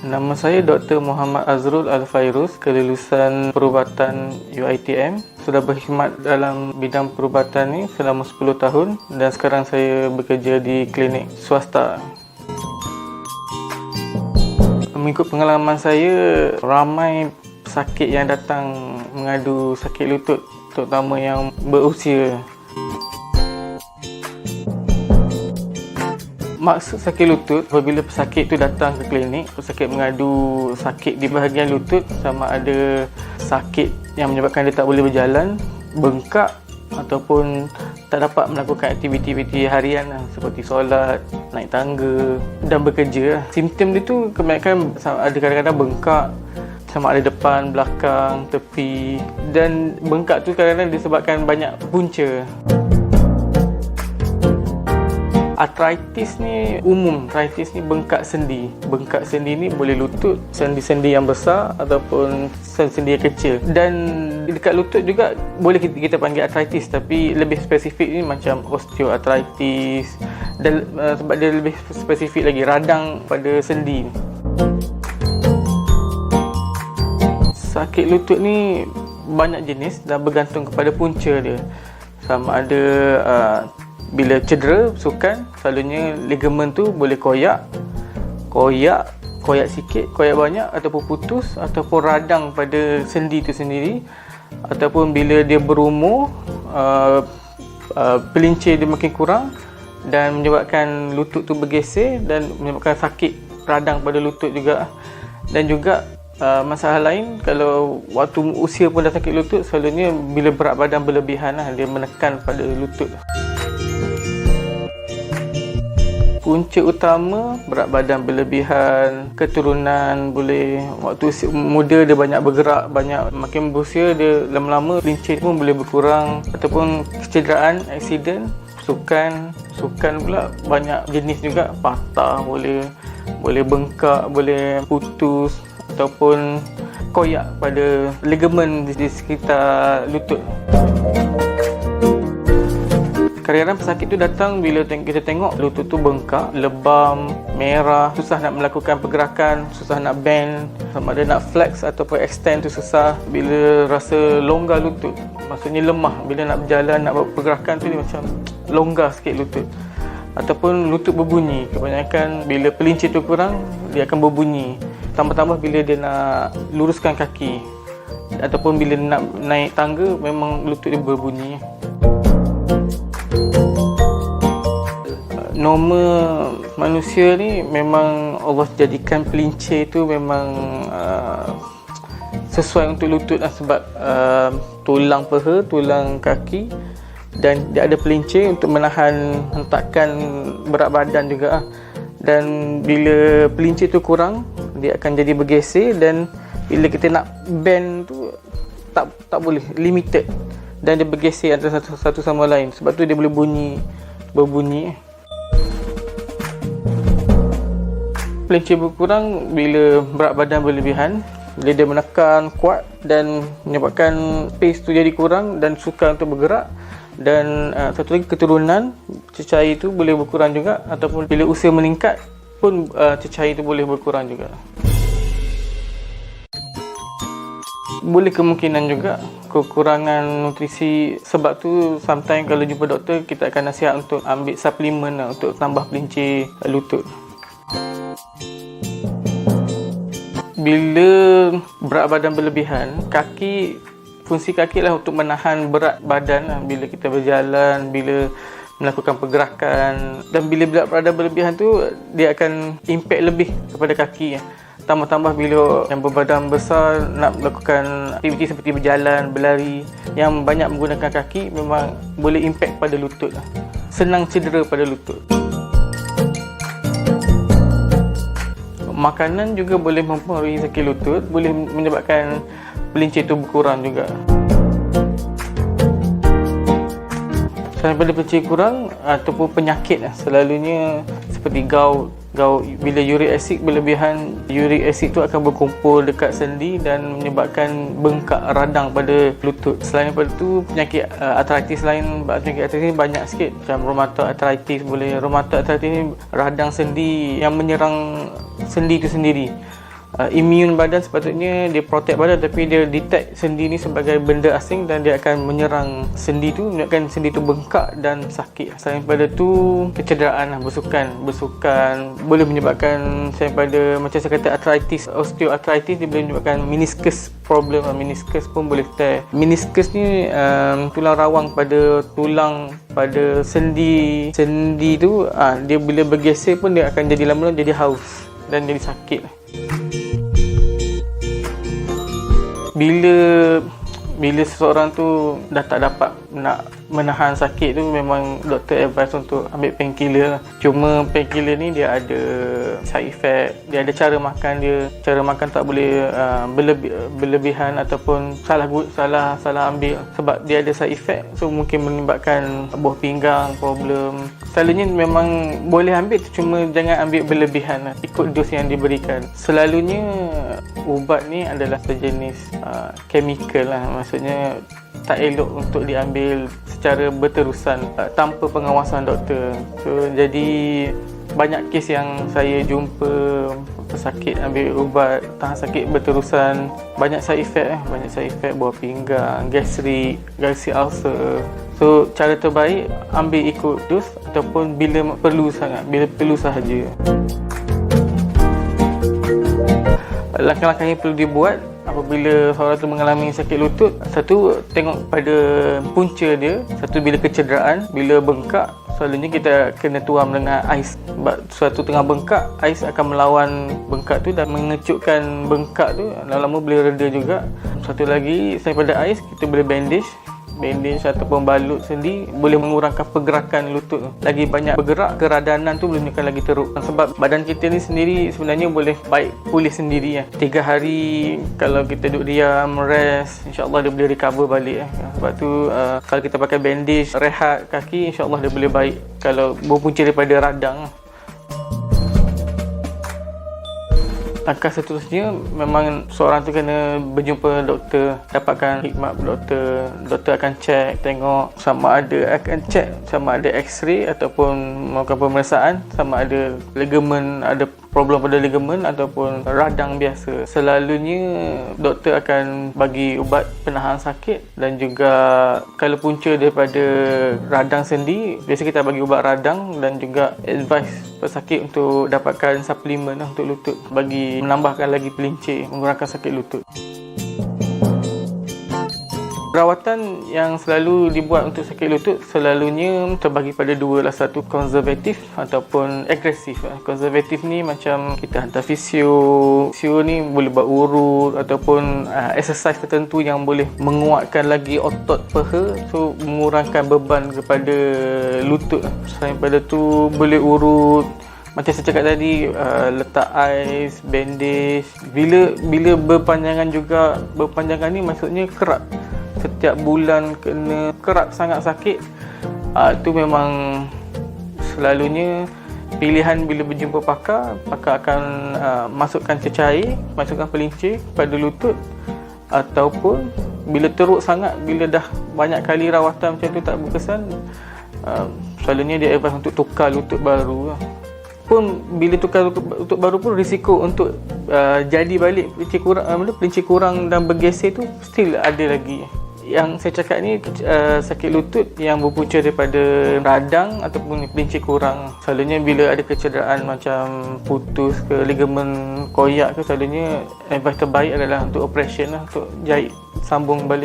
Nama saya Dr. Muhammad Azrul Al-Fairuz, kelulusan perubatan UiTM. Sudah berkhidmat dalam bidang perubatan ni selama 10 tahun dan sekarang saya bekerja di klinik swasta. Mengikut pengalaman saya, ramai pesakit yang datang mengadu sakit lutut, terutama yang berusia. Maksud sakit lutut, apabila pesakit itu datang ke klinik, pesakit mengadu sakit di bahagian lutut, sama ada sakit yang menyebabkan dia tak boleh berjalan, bengkak ataupun tak dapat melakukan aktiviti harian seperti solat, naik tangga dan bekerja. Simptom dia tu kebanyakan ada kadang-kadang bengkak, sama ada depan, belakang, tepi, dan bengkak tu kadang-kadang disebabkan banyak punca. Artritis ni umum, artritis ni bengkak sendi. Bengkak sendi ni boleh lutut, sendi-sendi yang besar ataupun sendi yang kecil. Dan dekat lutut juga boleh kita panggil artritis, tapi lebih spesifik ni macam osteoartritis, dan sebab dia lebih spesifik lagi, radang pada sendi. Sakit lutut ni banyak jenis dan bergantung kepada punca dia. Sama ada bila cedera sukan, selalunya ligamen tu boleh koyak sikit, koyak banyak, ataupun putus, ataupun radang pada sendi tu sendiri. Ataupun bila dia berumur, pelincir dia makin kurang dan menyebabkan lutut tu bergeser dan menyebabkan sakit radang pada lutut juga. Dan juga masalah lain, kalau waktu usia pun dah sakit lutut, selalunya bila berat badan berlebihan dia menekan pada lutut. Punca utama, berat badan berlebihan, keturunan, boleh waktu muda dia banyak bergerak, makin berusia dia lama-lama pelincir pun boleh berkurang, ataupun kecederaan, aksiden, sukan pula banyak jenis juga, patah, boleh bengkak, boleh putus ataupun koyak pada ligamen di sekitar lutut. Kadang-kadang pesakit tu datang bila kita tengok lutut tu bengkak, lebam, merah, susah nak melakukan pergerakan, susah nak bend, sama ada nak flex ataupun extend tu susah. Bila rasa longgar lutut, maksudnya lemah, bila nak berjalan, nak buat pergerakan tu dia macam longgar sikit lutut. Ataupun lutut berbunyi, kebanyakan bila pelincir tu kurang, dia akan berbunyi. Tambah-tambah bila dia nak luruskan kaki ataupun bila nak naik tangga, memang lutut dia berbunyi. Norma manusia ni memang Allah jadikan pelincir tu memang sesuai untuk lutut sebab tulang paha, tulang kaki, dan dia ada pelincir untuk menahan hentakan berat badan juga. Dan bila pelincir tu kurang, dia akan jadi bergeser, dan bila kita nak bend tu tak boleh, limited, dan dia bergeser antara satu sama lain. Sebab tu dia boleh berbunyi. Pelincir berkurang bila berat badan berlebihan, bila dia menekan kuat dan menyebabkan pace tu jadi kurang dan sukar untuk bergerak. Dan satu lagi, keturunan, cecair itu boleh berkurang juga, ataupun bila usia meningkat pun cecair itu boleh berkurang juga. Boleh kemungkinan juga kekurangan nutrisi. Sebab tu sometimes kalau jumpa doktor, kita akan nasihat untuk ambil suplemen untuk tambah pelincir lutut. Bila berat badan berlebihan, fungsi kaki lah untuk menahan berat badan bila kita berjalan, bila melakukan pergerakan. Dan bila berat badan berlebihan tu, dia akan impact lebih kepada kaki. Tambah-tambah bila yang berbadan besar nak melakukan aktiviti seperti berjalan, berlari yang banyak menggunakan kaki, memang boleh impact pada lutut. Senang cedera pada lutut. Makanan juga boleh mempengaruhi sakit lutut, boleh menyebabkan pelincir itu berkurang juga. Selain pada pelincir kurang ataupun penyakit, selalunya seperti gout. Bila uric acid berlebihan, uric acid itu akan berkumpul dekat sendi dan menyebabkan bengkak radang pada lutut. Selain daripada itu, penyakit artritis lain, penyakit artritis ni banyak sikit, macam rheumatoid arthritis. Rheumatoid arthritis ni radang sendi yang menyerang sendi itu sendiri. immune badan sepatutnya dia protect badan, tapi dia detect sendi ni sebagai benda asing dan dia akan menyerang sendi tu, menyebabkan sendi tu bengkak dan sakit. Selain daripada tu, kecederaan, bersukan boleh menyebabkan, selain daripada macam saya kata arthritis, osteoarthritis, dia boleh menyebabkan meniscus problem. Meniscus pun boleh tear. Meniscus ni tulang rawang pada sendi tu, dia bila bergeser pun dia akan jadi lama-lama jadi haus dan jadi sakit. Bila seseorang tu dah tak dapat nak menahan sakit tu, memang doktor advise untuk ambil painkiller. Cuma painkiller ni dia ada side effect, dia ada cara makan tak boleh berlebihan ataupun salah ambil, sebab dia ada side effect, so mungkin menyebabkan buah pinggang problem. Selalunya memang boleh ambil, cuma jangan ambil berlebihan, ikut dos yang diberikan. Selalunya ubat ni adalah sejenis chemical lah, maksudnya tak elok untuk diambil secara berterusan tanpa pengawasan doktor. So, jadi banyak kes yang saya jumpa pesakit ambil ubat tahan sakit berterusan, banyak side effect, buah pinggang, gastrik ulcer. So, cara terbaik ambil ikut dos ataupun bila perlu sahaja. Langkah-langkah yang perlu dibuat apabila seorang tu mengalami sakit lutut. Satu, tengok pada punca dia. Satu, bila kecederaan, bila bengkak, selalunya kita kena tuam dengan ais. Sebab suatu tengah bengkak, ais akan melawan bengkak tu dan mengecutkan bengkak tu, lama-lama boleh reda juga. Satu lagi, selain pada ais, kita boleh bandage ataupun balut sendi, boleh mengurangkan pergerakan lutut. Lagi banyak bergerak, keradanan tu boleh menyebabkan lagi teruk. Sebab badan kita ni sendiri sebenarnya boleh baik pulih sendiri. 3 hari kalau kita duduk diam, rest, insyaAllah dia boleh recover balik. Sebab tu kalau kita pakai bandage, rehat kaki, insyaAllah dia boleh baik kalau berpunca daripada radang. Langkah seterusnya memang seorang tu kena berjumpa doktor, dapatkan khidmat doktor. Doktor akan tengok sama ada X-ray ataupun melakukan pemeriksaan sama ada ligamen, ada problem pada ligamen ataupun radang biasa. Selalunya doktor akan bagi ubat penahan sakit, dan juga kalau punca daripada radang sendi, biasa kita bagi ubat radang, dan juga advice pesakit untuk dapatkan suplemen untuk lutut bagi menambahkan lagi pelincir, mengurangkan sakit lutut. Perawatan yang selalu dibuat untuk sakit lutut selalunya terbagi pada dua lah. Satu, konservatif ataupun agresif. Konservatif ni macam kita hantar fisio ni boleh buat urut ataupun exercise tertentu yang boleh menguatkan lagi otot peha, so mengurangkan beban kepada lutut. Selain daripada tu boleh urut, macam saya cakap tadi, letak ais, bandage. Bila berpanjangan ni maksudnya kerap. Setiap bulan kena kerap sangat sakit, tu memang selalunya pilihan bila berjumpa pakar akan masukkan cecair, masukkan pelincir pada lutut, ataupun bila teruk sangat, bila dah banyak kali rawatan macam tu tak berkesan, selalunya dia advise untuk tukar lutut baru. Pun bila tukar lutut baru pun risiko untuk jadi balik pelincir kurang dan bergeser tu still ada lagi. Yang saya cakap ni sakit lutut yang berpunca daripada radang ataupun pelincir kurang. Selalunya bila ada kecederaan macam putus ke ligamen koyak ke, selalunya advice terbaik adalah untuk operation lah, untuk jahit sambung balik.